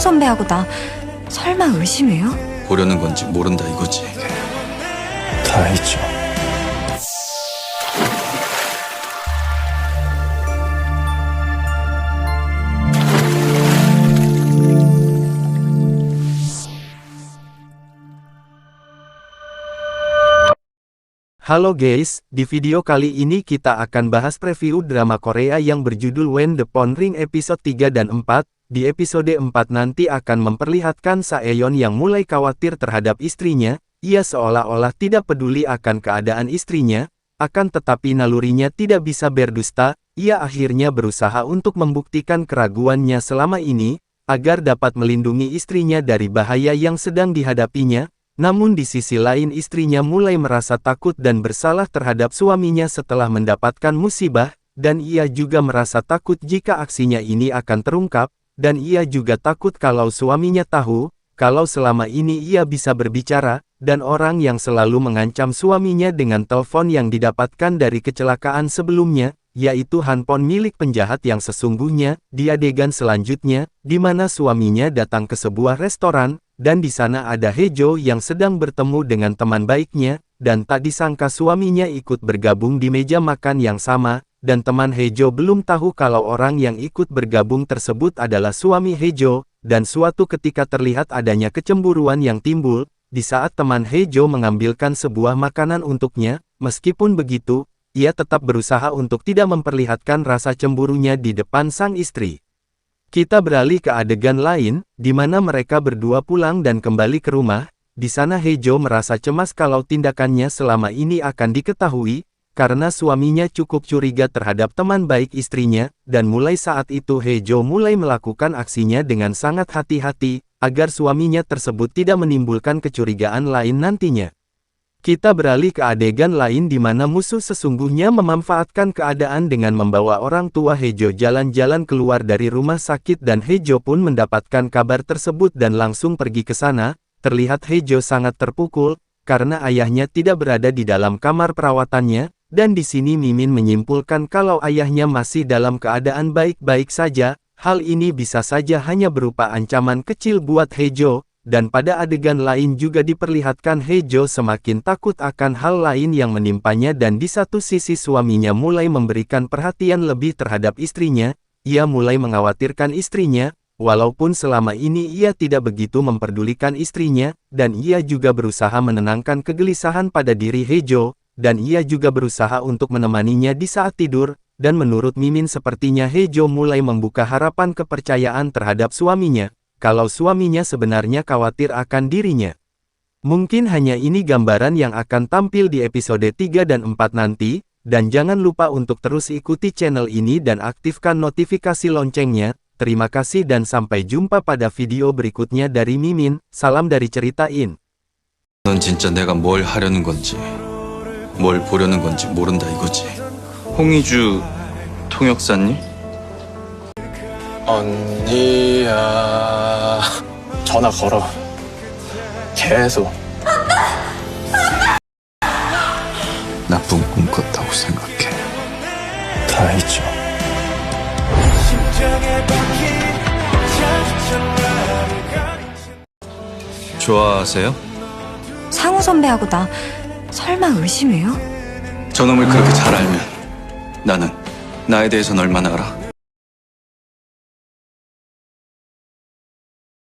선배하고 나 설마 의심해요? 보려는 건지 모른다 이거지. 다 있죠. Halo guys, di video kali ini kita akan bahas preview drama Korea yang berjudul When the Phone Ring episode 3 dan 4. Di episode 4 nanti akan memperlihatkan Saeyeon yang mulai khawatir terhadap istrinya. Ia seolah-olah tidak peduli akan keadaan istrinya, akan tetapi nalurinya tidak bisa berdusta. Ia akhirnya berusaha untuk membuktikan keraguannya selama ini, agar dapat melindungi istrinya dari bahaya yang sedang dihadapinya. Namun di sisi lain istrinya mulai merasa takut dan bersalah terhadap suaminya setelah mendapatkan musibah, dan ia juga merasa takut jika aksinya ini akan terungkap, dan ia juga takut kalau suaminya tahu, kalau selama ini ia bisa berbicara, dan orang yang selalu mengancam suaminya dengan telepon yang didapatkan dari kecelakaan sebelumnya, yaitu handphone milik penjahat yang sesungguhnya. Di adegan selanjutnya, di mana suaminya datang ke sebuah restoran, dan di sana ada Haejo yang sedang bertemu dengan teman baiknya, dan tak disangka suaminya ikut bergabung di meja makan yang sama, dan teman Haejo belum tahu kalau orang yang ikut bergabung tersebut adalah suami Haejo, dan suatu ketika terlihat adanya kecemburuan yang timbul, di saat teman Haejo mengambilkan sebuah makanan untuknya. Meskipun begitu, ia tetap berusaha untuk tidak memperlihatkan rasa cemburunya di depan sang istri. Kita beralih ke adegan lain, di mana mereka berdua pulang dan kembali ke rumah. Di sana Haejo merasa cemas kalau tindakannya selama ini akan diketahui, karena suaminya cukup curiga terhadap teman baik istrinya, dan mulai saat itu Haejo mulai melakukan aksinya dengan sangat hati-hati, agar suaminya tersebut tidak menimbulkan kecurigaan lain nantinya. Kita beralih ke adegan lain di mana musuh sesungguhnya memanfaatkan keadaan dengan membawa orang tua Haejo jalan-jalan keluar dari rumah sakit, dan Haejo pun mendapatkan kabar tersebut dan langsung pergi ke sana. Terlihat Haejo sangat terpukul, karena ayahnya tidak berada di dalam kamar perawatannya, dan di sini Mimin menyimpulkan kalau ayahnya masih dalam keadaan baik-baik saja. Hal ini bisa saja hanya berupa ancaman kecil buat Haejo. Dan pada adegan lain juga diperlihatkan Haejo semakin takut akan hal lain yang menimpanya, dan di satu sisi suaminya mulai memberikan perhatian lebih terhadap istrinya. Ia mulai mengkhawatirkan istrinya, walaupun selama ini ia tidak begitu memperdulikan istrinya, dan ia juga berusaha menenangkan kegelisahan pada diri Haejo, dan ia juga berusaha untuk menemaninya di saat tidur, dan menurut Mimin sepertinya Haejo mulai membuka harapan kepercayaan terhadap suaminya. Kalau suaminya sebenarnya khawatir akan dirinya. Mungkin hanya ini gambaran yang akan tampil di episode 3 dan 4 nanti, dan jangan lupa untuk terus ikuti channel ini dan aktifkan notifikasi loncengnya. Terima kasih dan sampai jumpa pada video berikutnya dari Mimin. Salam dari Ceritain. 넌 진짜 내가 뭘 하려는 건지, 뭘 보려는 건지 모른다 이거지. 홍의주 통역사님? 언니야, 전화 걸어. 계속. 나쁜 꿈 꿨다고 생각해. 다 있죠. 좋아하세요? 상우 선배하고 나 설마 의심해요? 저놈을 그렇게 잘 알면 나는 나에 대해서는 얼마나 알아?